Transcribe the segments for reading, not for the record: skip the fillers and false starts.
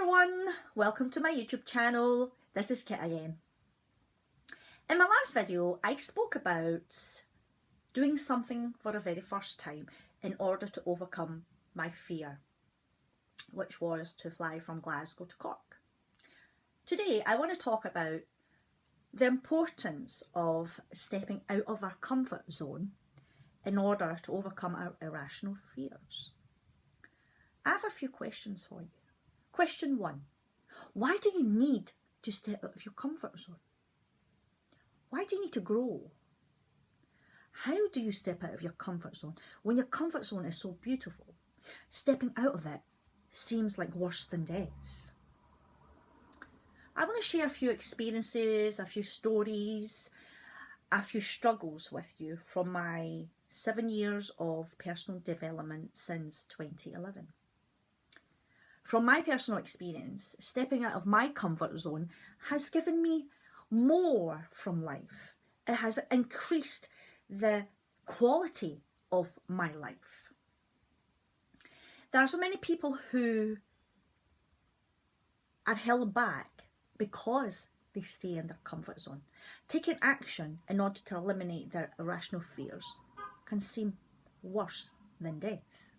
everyone, welcome to my YouTube channel. This is Kit again. In my last video I spoke about doing something for the very first time in order to overcome my fear, which was to fly from Glasgow to Cork. Today I want to talk about the importance of stepping out of our comfort zone in order to overcome our irrational fears. I have a few questions for you. Question 1. Why do you need to step out of your comfort zone? Why do you need to grow? How do you step out of your comfort zone when your comfort zone is so beautiful? Stepping out of it seems like worse than death. I want to share a few experiences, a few stories, a few struggles with you from my 7 years of personal development since 2011. From my personal experience, stepping out of my comfort zone has given me more from life. It has increased the quality of my life. There are so many people who are held back because they stay in their comfort zone. Taking action in order to eliminate their irrational fears can seem worse than death.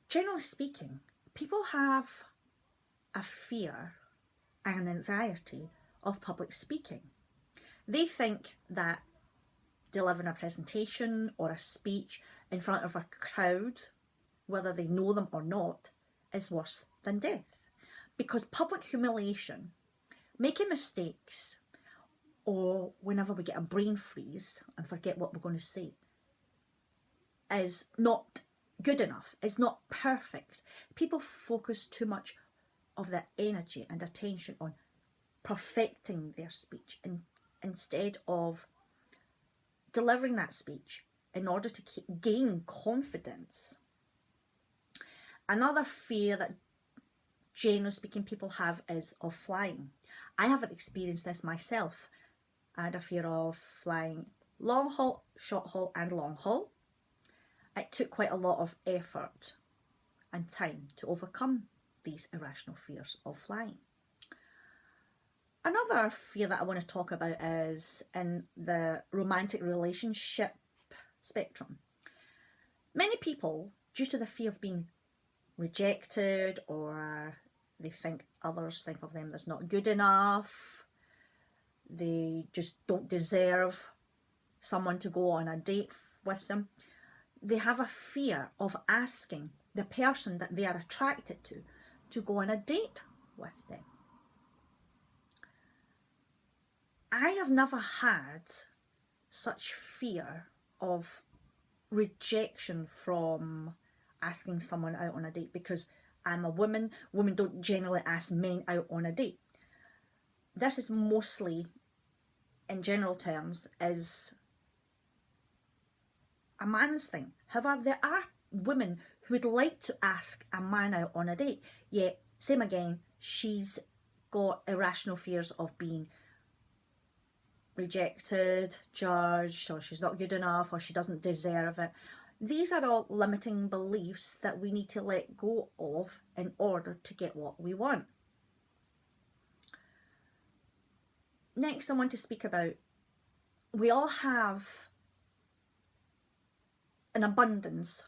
Generally speaking, people have a fear and anxiety of public speaking. They think that delivering a presentation or a speech in front of a crowd, whether they know them or not, is worse than death. Because public humiliation, making mistakes, or whenever we get a brain freeze and forget what we're going to say, is not good enough. It's not perfect. People focus too much of their energy and attention on perfecting their speech instead of delivering that speech in order to gain confidence. Another fear that generally speaking people have is of flying. I haven't experienced this myself. I had a fear of flying long haul, short haul and long haul. It took quite a lot of effort and time to overcome these irrational fears of flying. Another fear that I want to talk about is in the romantic relationship spectrum. Many people, due to the fear of being rejected, or they think others think of them as not good enough, they just don't deserve someone to go on a date with them, they have a fear of asking the person that they are attracted to go on a date with them. I have never had such fear of rejection from asking someone out on a date because I'm a woman. Women don't generally ask men out on a date. This is mostly, in general terms, is a man's thing. However, there are women who would like to ask a man out on a date, yet, same again, she's got irrational fears of being rejected, judged, or she's not good enough, or she doesn't deserve it. These are all limiting beliefs that we need to let go of in order to get what we want. Next, I want to speak about, we all have an abundance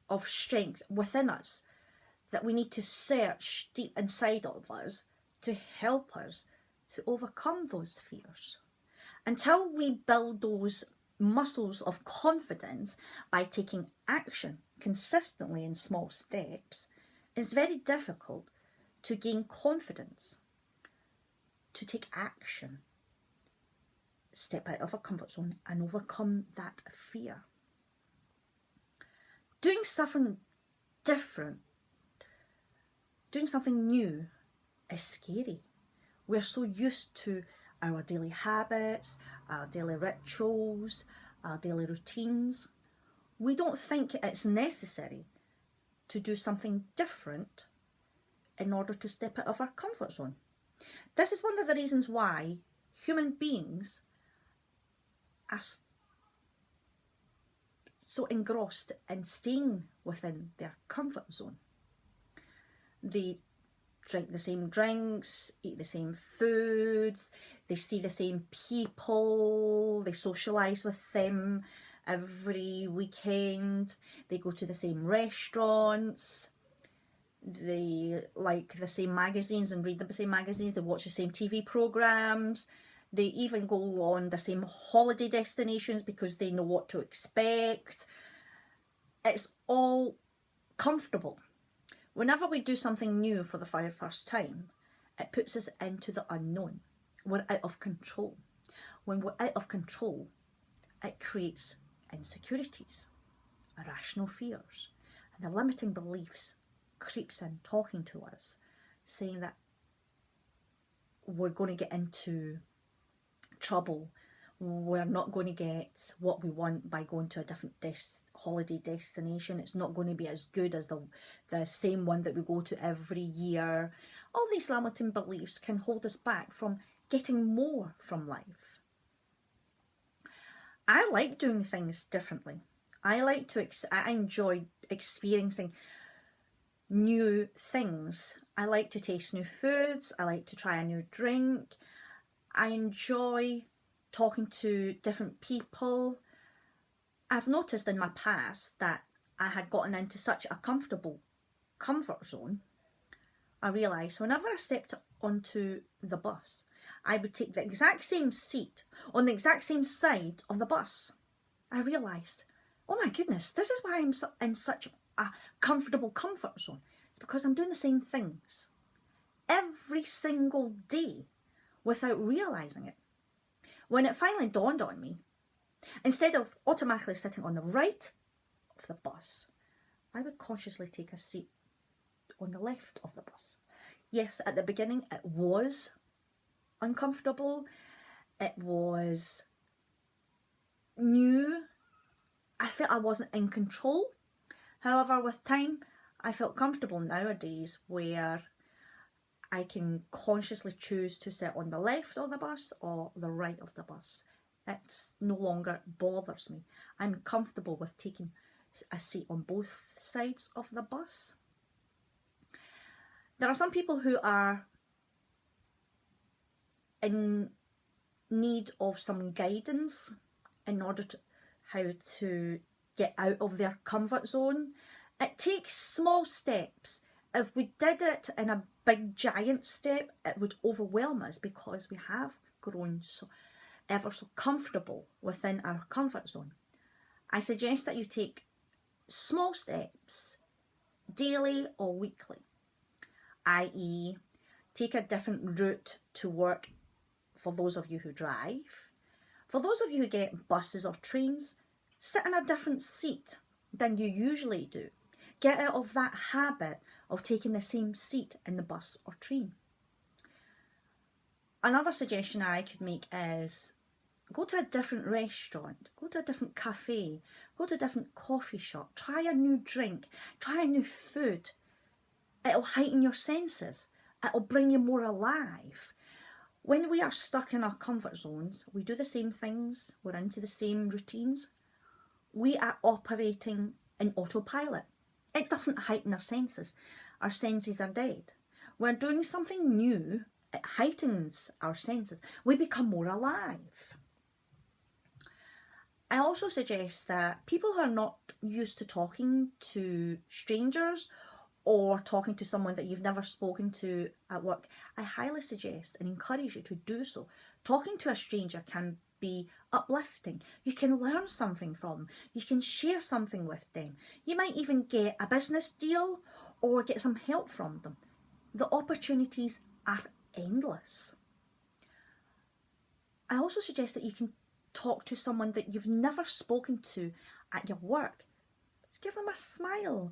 of strength within us that we need to search deep inside of us to help us to overcome those fears. Until we build those muscles of confidence by taking action consistently in small steps, it's very difficult to gain confidence, to take action, step out of a comfort zone and overcome that fear. Doing something different, doing something new is scary. We're so used to our daily habits, our daily rituals, our daily routines. We don't think it's necessary to do something different in order to step out of our comfort zone. This is one of the reasons why human beings are so engrossed in staying within their comfort zone. They drink the same drinks, eat the same foods, they see the same people, they socialise with them every weekend, they go to the same restaurants, they like the same magazines and read the same magazines, they watch the same TV programmes, they even go on the same holiday destinations because they know what to expect. It's all comfortable. Whenever we do something new for the very first time, it puts us into the unknown. We're out of control. When we're out of control, it creates insecurities, irrational fears, and the limiting beliefs creeps in talking to us, saying that we're going to get into trouble, we're not going to get what we want by going to a different holiday destination, it's not going to be as good as the same one that we go to every year. All these limiting beliefs can hold us back from getting more from life. I like doing things differently. I enjoy experiencing new things. I like to taste new foods. I like to try a new drink. I enjoy talking to different people. I've noticed in my past that I had gotten into such a comfortable comfort zone. I realised whenever I stepped onto the bus, I would take the exact same seat on the exact same side of the bus. I realised, oh my goodness, this is why I'm in such a comfortable comfort zone. It's because I'm doing the same things every single day without realising it. When it finally dawned on me, instead of automatically sitting on the right of the bus, I would consciously take a seat on the left of the bus. Yes, at the beginning it was uncomfortable, it was new, I felt I wasn't in control. However, with time, I felt comfortable nowadays where I can consciously choose to sit on the left of the bus or the right of the bus. It no longer bothers me. I'm comfortable with taking a seat on both sides of the bus. There are some people who are in need of some guidance in order to how to get out of their comfort zone. It takes small steps. If we did it in a big giant step, it would overwhelm us because we have grown ever so comfortable within our comfort zone. I suggest that you take small steps daily or weekly, i.e. take a different route to work for those of you who drive. For those of you who get buses or trains, sit in a different seat than you usually do. Get out of that habit of taking the same seat in the bus or train. Another suggestion I could make is go to a different restaurant, go to a different cafe, go to a different coffee shop, try a new drink, try a new food. It'll heighten your senses. It'll bring you more alive. When we are stuck in our comfort zones, we do the same things, we're into the same routines. We are operating in autopilot. It doesn't heighten our senses. Our senses are dead. We're doing something new, it heightens our senses. We become more alive. I also suggest that people who are not used to talking to strangers or talking to someone that you've never spoken to at work, I highly suggest and encourage you to do so. Talking to a stranger can be uplifting. You can learn something from them. You can share something with them. You might even get a business deal or get some help from them. The opportunities are endless. I also suggest that you can talk to someone that you've never spoken to at your work. Just give them a smile.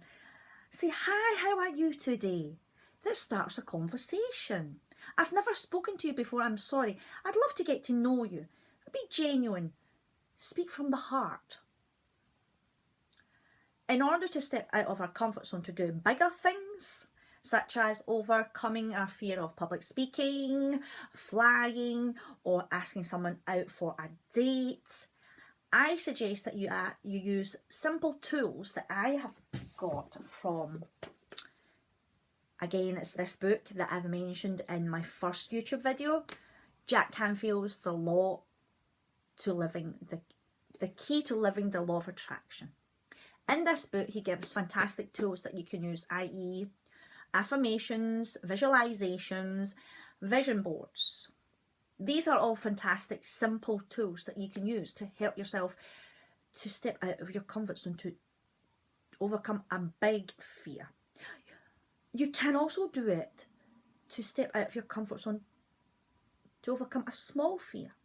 Say, hi, how are you today? This starts a conversation. I've never spoken to you before, I'm sorry. I'd love to get to know you. Be genuine. Speak from the heart. In order to step out of our comfort zone to do bigger things, such as overcoming our fear of public speaking, flying, or asking someone out for a date, I suggest that you use simple tools that I have got from Again, it's this book that I've mentioned in my first YouTube video, Jack Canfield's The Key to Living the Law of Attraction. In this book, he gives fantastic tools that you can use, i.e. affirmations, visualizations, vision boards. These are all fantastic, simple tools that you can use to help yourself to step out of your comfort zone, to overcome a big fear. You can also do it to step out of your comfort zone to overcome a small fear.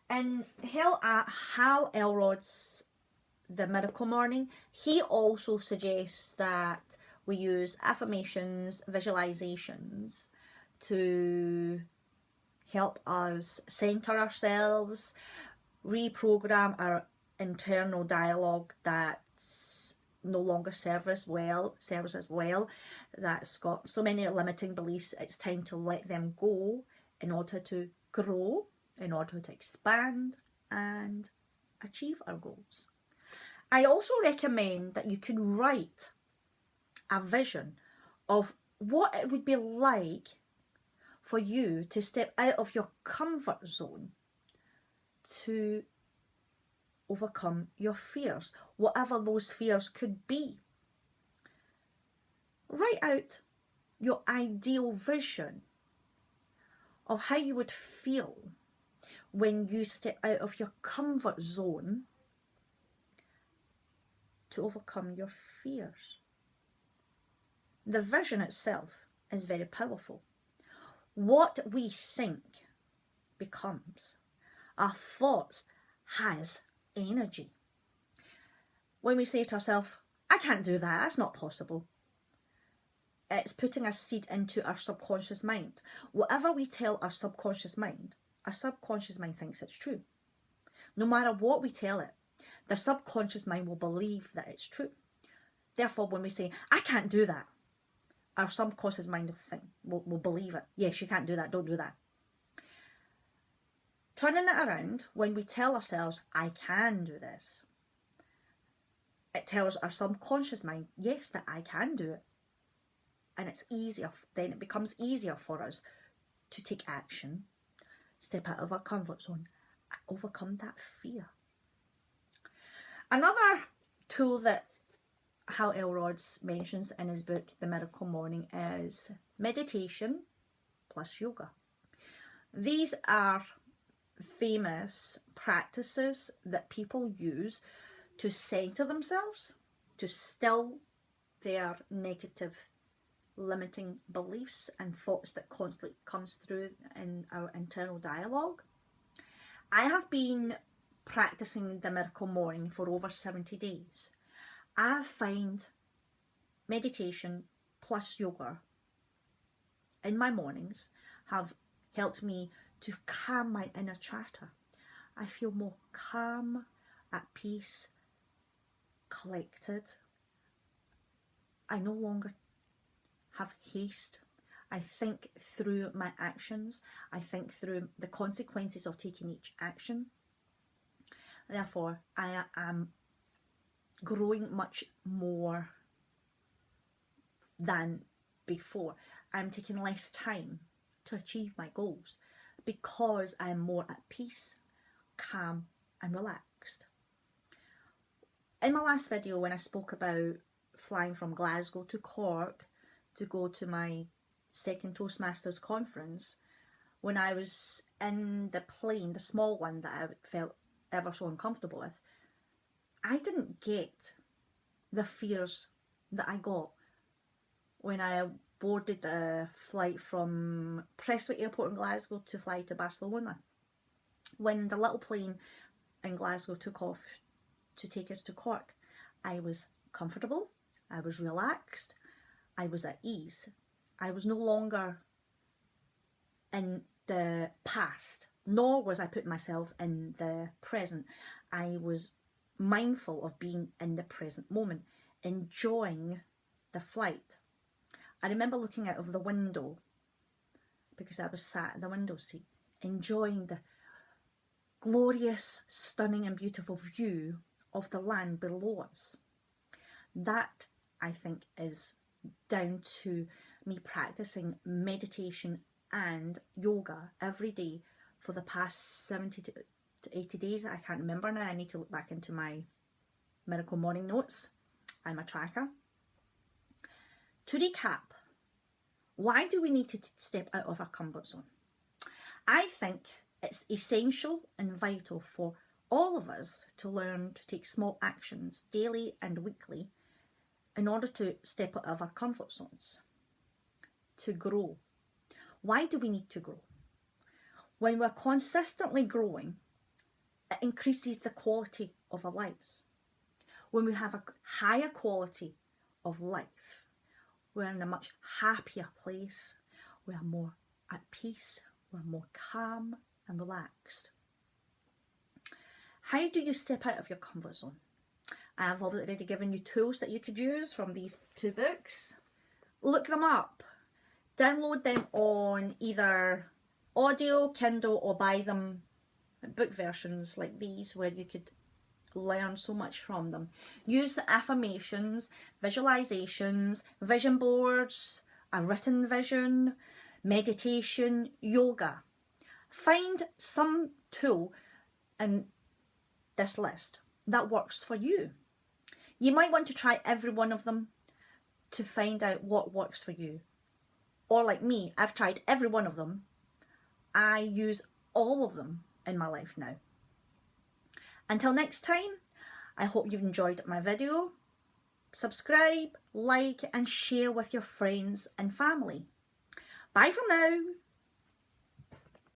In Hal Elrod's The Miracle Morning, he also suggests that we use affirmations, visualizations to help us center ourselves, reprogram our internal dialogue that's no longer serves us well, that's got so many limiting beliefs. It's time to let them go in order to grow, in order to expand and achieve our goals. I also recommend that you can write a vision of what it would be like for you to step out of your comfort zone to overcome your fears, whatever those fears could be. Write out your ideal vision of how you would feel when you step out of your comfort zone to overcome your fears. The vision itself is very powerful. What we think becomes. Our thoughts has energy. When we say to ourselves, I can't do that, that's not possible, it's putting a seed into our subconscious mind. Whatever we tell our subconscious mind thinks it's true. No matter what we tell it, the subconscious mind will believe that it's true. Therefore, when we say, I can't do that, our subconscious mind will believe it. Yes, you can't do that, don't do that. Turning it around, when we tell ourselves, I can do this, it tells our subconscious mind, yes, that I can do it. And it's easier, then it becomes easier for us to take action, step out of our comfort zone, and overcome that fear. Another tool that Hal Elrod mentions in his book, The Miracle Morning, is meditation plus yoga. These are famous practices that people use to center themselves, to still their negative limiting beliefs and thoughts that constantly comes through in our internal dialogue. I have been practicing the Miracle Morning for over 70 days. I find meditation plus yoga in my mornings have helped me to calm my inner chatter. I feel more calm, at peace, collected. I no longer have haste. I think through my actions. I think through the consequences of taking each action. Therefore, I am growing much more than before. I'm taking less time to achieve my goals because I'm more at peace, calm and relaxed. In my last video, when I spoke about flying from Glasgow to Cork to go to my second Toastmasters conference, when I was in the plane, the small one that I felt ever so uncomfortable with, I didn't get the fears that I got when I boarded a flight from Prestwick Airport in Glasgow to fly to Barcelona. When the little plane in Glasgow took off to take us to Cork, I was comfortable, I was relaxed, I was at ease. I was no longer in the past, nor was I putting myself in the present. I was mindful of being in the present moment, enjoying the flight. I remember looking out of the window, because I was sat in the window seat, enjoying the glorious, stunning and beautiful view of the land below us. That, I think, is down to me practicing meditation and yoga every day for the past 70 to 80 days. I can't remember now. I need to look back into my Miracle Morning Notes. I'm a tracker. To recap, why do we need to step out of our comfort zone? I think it's essential and vital for all of us to learn to take small actions daily and weekly in order to step out of our comfort zones, to grow. Why do we need to grow? When we're consistently growing, it increases the quality of our lives. When we have a higher quality of life, we're in a much happier place, we are more at peace, we're more calm and relaxed. How do you step out of your comfort zone? I've already given you tools that you could use from these 2 books. Look them up. Download them on either audio, Kindle, or buy them book versions like these where you could learn so much from them. Use the affirmations, visualizations, vision boards, a written vision, meditation, yoga. Find some tool in this list that works for you. You might want to try every one of them to find out what works for you. Or like me, I've tried every one of them. I use all of them in my life now. Until next time, I hope you've enjoyed my video. Subscribe, like and share with your friends and family. Bye from now.